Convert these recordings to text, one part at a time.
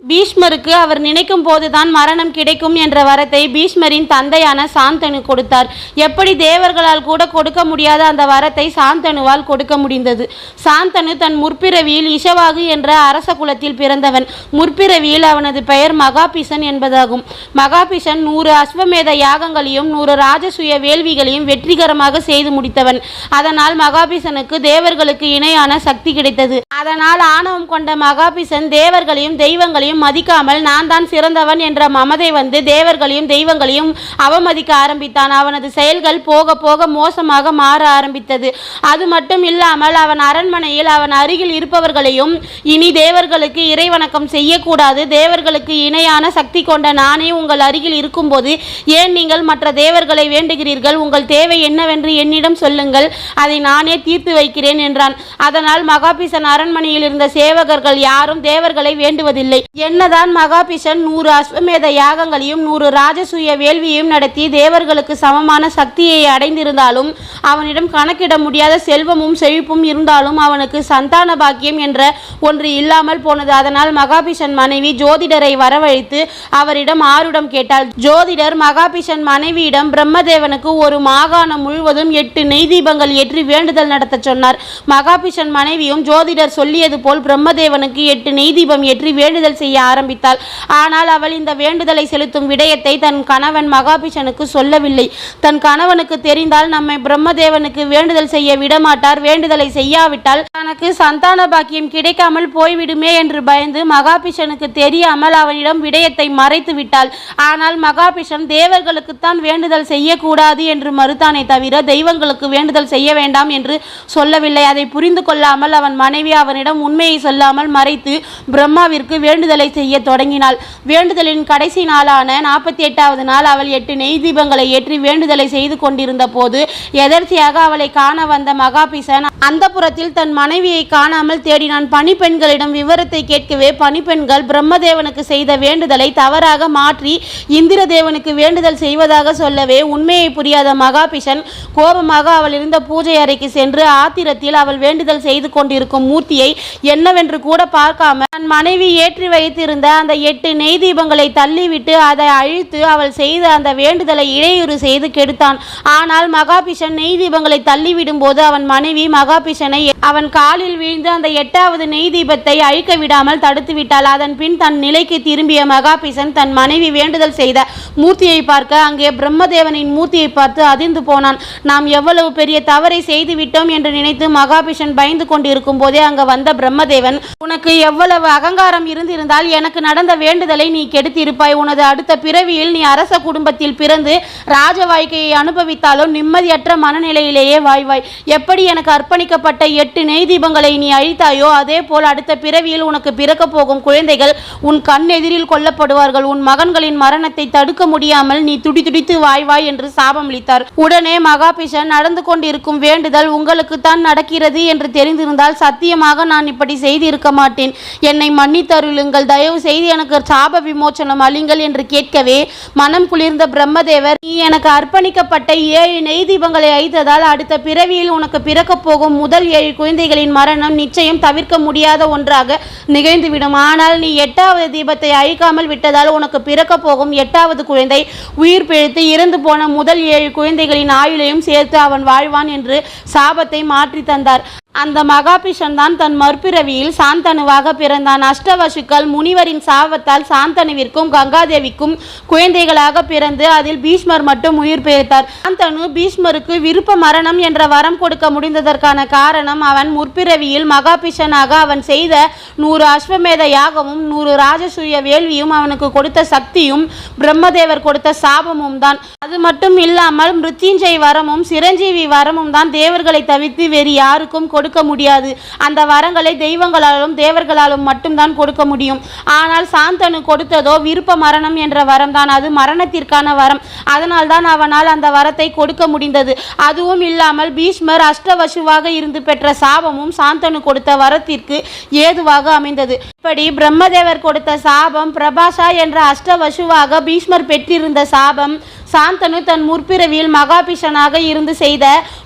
பீஷ்மருக்கு அவர் நினைக்கும் போதுதான் மரணம் கிடைக்கும் என்ற வரத்தை பீஷ்மரின் தந்தையான சாந்தனு கொடுத்தார். எப்படி தேவர்களால் கூட கொடுக்க முடியாத அந்த வரத்தை சாந்தனுவால் கொடுக்க முடிந்தது. சாந்தனு தன் முற்பிறவியில் இஷவாகு என்ற அரச குலத்தில் பிறந்தவன். முற்பிறவியில் அவனது பெயர் மகாபிஷன் என்பதாகும். மகாபிஷன் 100 அஸ்வமேத யாகங்களையும் 100 ராஜசூய வேள்விகளையும் வெற்றிகரமாக செய்து முடித்தவன். அதனால் மகாபிஷனுக்கு தேவர்களுக்கு இணையான சக்தி கிடைத்தது. அதனால் ஆணவம் கொண்ட மகாபிஷன் தேவர்களையும் தெய்வங்களையும் மதிக்காமல் நான் தான் சிறந்தவன் என்ற மமதை வந்து தேவர்களையும் தெய்வங்களையும் அவமதிக்க ஆரம்பித்தான். அவனது செயல்கள் போக போக மோசமாக மாற ஆரம்பித்தது. அது மட்டும் இல்லாமல் அவன் அரண்மனையில் அவன் அருகில் இருப்பவர்களையும் இனி தேவர்களுக்கு இறைவணக்கம் செய்யக்கூடாது, தேவர்களுக்கு இணையான சக்தி கொண்ட நானே உங்கள் அருகில் இருக்கும்போது ஏன் நீங்கள் மற்ற தேவர்களை வேண்டுகிறீர்கள்? உங்கள் தேவை என்னவென்று என்னிடம் சொல்லுங்கள், அதை நானே தீர்த்து வைக்கிறேன் என்றான். அதனால் மகாபிஷன் அரண்மனையில் இருந்த சேவகர்கள் யாரும் தேவர்களை வேண்டுவதில்லை. என்னதான் மகாபிஷன் 100 அஸ்வமேத யாகங்களையும் 100 ராஜசூய வேள்வியையும் நடத்தி தேவர்களுக்கு சமமான சக்தியை அடைந்திருந்தாலும் அவனிடம் கணக்கிட முடியாத செல்வமும் செழிப்பும் இருந்தாலும் அவனுக்கு சந்தான பாக்கியம் என்ற ஒன்று இல்லாமல் போனது. அதனால் மகாபிஷன் மனைவி ஜோதிடரை வரவழைத்து அவரிடம் ஆருடம் கேட்டாள். ஜோதிடர் மகாபிஷன் மனைவியிடம் பிரம்மதேவனுக்கு ஒரு மாகாணம் முழுவதும் 8 நெய் தீபங்கள் ஏற்றி வேண்டுதல் நடத்த சொன்னார். மகாபிஷன் மனைவியும் ஜோதிடர் சொல்லியது போல் பிரம்மதேவனுக்கு 8 நெய் தீபம் ஏற்றி வேண்டுதல் செய்ய ஆரம்பித்தாள். ஆனால் அவள் இந்த வேண்டுதலை செலுத்தும் விடயத்தை தன் கணவன் மகாபிஷனுக்கு சொல்லவில்லை. தன் கணவனுக்கு தெரிந்தால் நம்மை பிரம்மதேவனுக்கு வேண்டுதல் செய்ய விடமாட்டார், வேண்டுதலை செய்யாவிட்டால் தனக்கு சந்தான பாக்கியம் கிடைக்காமல் போய்விடுமே என்று பயந்து மகாபிஷனுக்கு தெரியாமல் அவனிடம் விடயத்தை மறைத்து விட்டாள். ஆனால் மகாபிஷன் தேவர்களுக்குத்தான் வேண்டுதல் செய்யக்கூடாது என்று மறுத்தானே தவிர தெய்வங்களுக்கு வேண்டுதல் செய்ய வேண்டாம் என்று சொல்லவில்லை. அதை புரிந்து கொள்ளாமல் அவன் மனைவி அவனிடம் உண்மையை சொல்லாமல் மறைத்து பிரம்மாவிற்கு வேண்டுதலை செய்ய தொடங்கினாள். வேண்டுதலின் கடைசி நாளான 48வது நாள் அவள் 8 நெய் தீபங்களை ஏற்றி வேண்டுதலை செய்து கொண்டிருந்த போது எதர்ச்சியாக அவளை காண வந்த மகாபிஷன் அந்த புறத்தில் தன் மனைவியை காணாமல் தேடினான். பணிப்பெண்களிடம் விவரத்தை கேட்கவே பணிப்பெண்கள் பிரம்மதேவனுக்கு செய்த வேண்டுதலை தவறாக மாற்றி இந்திரதேவனுக்கு வேண்டுதல் செய்வதாக சொல்லவே உண்மையை புரியாத மகாபிஷன் கோபமாக அவள் இருந்த பூஜை அறைக்கு சென்று ஆத்திரத்தில் அவள் வேண்டுதல் செய்து கொண்டிருக்கும் மூர்த்தியை என்னவென்று கூட பார்க்காம தன் மனைவி ஏற்றி வைத்திருந்த அந்த 8 நெய் தீபங்களை தள்ளிவிட்டு அதை அழித்து அவள் செய்த அந்த வேண்டுதலை இடையூறு செய்து கெடுத்தான். ஆனால் மகாபிஷன் நெய் தீபங்களை தள்ளிவிடும் போது அவன் மனைவி மகாபிஷனை அவன் காலில் வீழ்ந்து அந்த 8வது நெய் தீபத்தை அழிக்க விடாமல் தடுத்து விட்டாள். அதன் பின் தன் நிலைக்கு திரும்பிய மகாபிஷன் தன் மனைவி வேண்டுதல் செய்த மூர்த்தியை பார்க்க அங்கே பிரம்மதேவனின் மூர்த்தியை பார்த்து அதிர்ந்து போனான். நாம் எவ்வளவு பெரிய தவறை செய்து விட்டோம் என்று நினைத்து மகாபிஷன் பயந்து கொண்டிருக்கும் போதே அங்கு வந்த பிரம்மதேவன், உனக்கு எவ்வளவு அகங்காரம் இருந்திருந்தால் எனக்கு நடந்த வேண்டுதலை நீ கெடுத்திருப்பாய். உனது அடுத்த பிறவியில் நீ அரச குடும்பத்தில் பிறந்து ராஜ வாழ்க்கையை அனுபவித்தாலும் நிம்மதியற்ற மனநிலையிலேயே வாழ்வாய். எப்படி எனக்கு அர்ப்பணிக்கப்பட்ட 8 நெய் தீபங்களை நீ அழித்தாயோ அதே போல் அடுத்த பிறவியில் உனக்கு பிறக்க போகும் குழந்தைகள் உன் கண் எதிரில் கொல்லப்படுவார்கள். உன் மகன்களின் மரணத்தை தடுக்க முடியாமல் நீ துடிதுடித்து வாழ்வாய் என்று சாபம் அளித்தார். உடனே மகாபிஷன், நடந்து கொண்டிருக்கும் வேண்டுதல் உங்களுக்கு தான் நடக்கிறது என்று தெரிந்திருந்தால் சத்தியமாக நான் இப்படி செய்திருக்க மாட்டேன். என்னை மன்னித்தருளுங்கள், தயவு செய்து எனக்கு சாப விமோச்சனம் அளிங்கள் என்று கேட்கவே மனம் குளிர்ந்த பிரம்மதேவர், நீ எனக்கு அர்ப்பணிக்கப்பட்ட 7 நெய் தீபங்களை அழித்ததால் அடுத்த பிறவியில் உனக்கு பிறக்க போகும் முதல் 7 குழந்தைகளின் மரணம் நிச்சயம் தவிர்க்க முடியாத ஒன்றாக நிகழ்ந்துவிடும். ஆனால் நீ 8வது தீபத்தை அழிக்காமல் விட்டதால் உனக்கு பிறக்க போகும் 8வது குழந்தை உயிர் பிழைத்து இறந்து போன முதல் 7 குழந்தைகளின் ஆயுளையும் சேர்த்து அவன் வாழ்வான் என்று சாபத்தை மாற்றி தந்தார். அந்த மகாபிஷன் தான் தன் மறுபிறவியில் சாந்தனுவாக பிறந்தான். அஷ்டவசுக்கள் முனிவரின் சாபத்தால் சாந்தனுவிற்கும் கங்காதேவிக்கும் குழந்தைகளாக பிறந்து அதில் பீஷ்மர் மட்டும் உயிர் பிழைத்தார். சாந்தனு பீஷ்மருக்கு விருப்ப மரணம் என்ற வரம் கொடுக்க முடிந்ததற்கான காரணம் அவன் முற்பிறவியில் மகாபிஷனாக அவன் செய்த 100 அஸ்வமேத யாகமும் 100 ராஜசூய வேள்வியும் அவனுக்கு கொடுத்த சக்தியும் பிரம்மதேவர் கொடுத்த சாபமும் தான். அது மட்டும் இல்லாமல் மிருத்யுஞ்சய வரமும் சிரஞ்சீவி வரமும் தான் தேவர்களை தவிர்த்து வேறு யாருக்கும் கொடுக்க முடியாது. அந்த வரங்களை தெய்வங்களாலும் தேவர்களாலும் மட்டும்தான் கொடுக்க முடியும். ஆனால் சாந்தனு கொடுத்ததோ விருப்ப மரணம் என்ற வரம் தான். அது மரணத்திற்கான வரம். அதனால் தான் அவனால் அந்த வரத்தை கொடுக்க முடிந்தது. அதுவும் இல்லாமல் பீஷ்மர் அஷ்டவசுவாக இருந்து பெற்ற சாபமும் சாந்தனு கொடுத்த வரத்திற்கு ஏதுவாக அமைந்தது. இப்படி பிரம்மதேவர் கொடுத்த சாபம், பிரபாசா என்ற அஷ்டவசுவாக பீஷ்மர் பெற்றிருந்த சாபம், சாந்தனு தன் முற்பிறவியில் மகாபிஷனாக இருந்து செய்த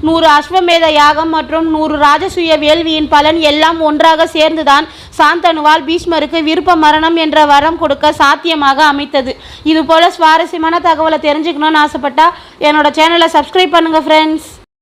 100 அஸ்வமேத யாகம் மற்றும் 100 ராஜசூய வேள்வியின் பலன் எல்லாம் ஒன்றாக சேர்ந்துதான் சாந்தனுவால் பீஷ்மருக்கு விருப்ப மரணம் என்ற வரம் கொடுக்க சாத்தியமாக அமைத்தது. இது போல சுவாரஸ்யமான தகவலை தெரிஞ்சுக்கணும்னு ஆசைப்பட்டா என்னோட சேனலை சப்ஸ்கிரைப் பண்ணுங்க ஃப்ரெண்ட்ஸ்.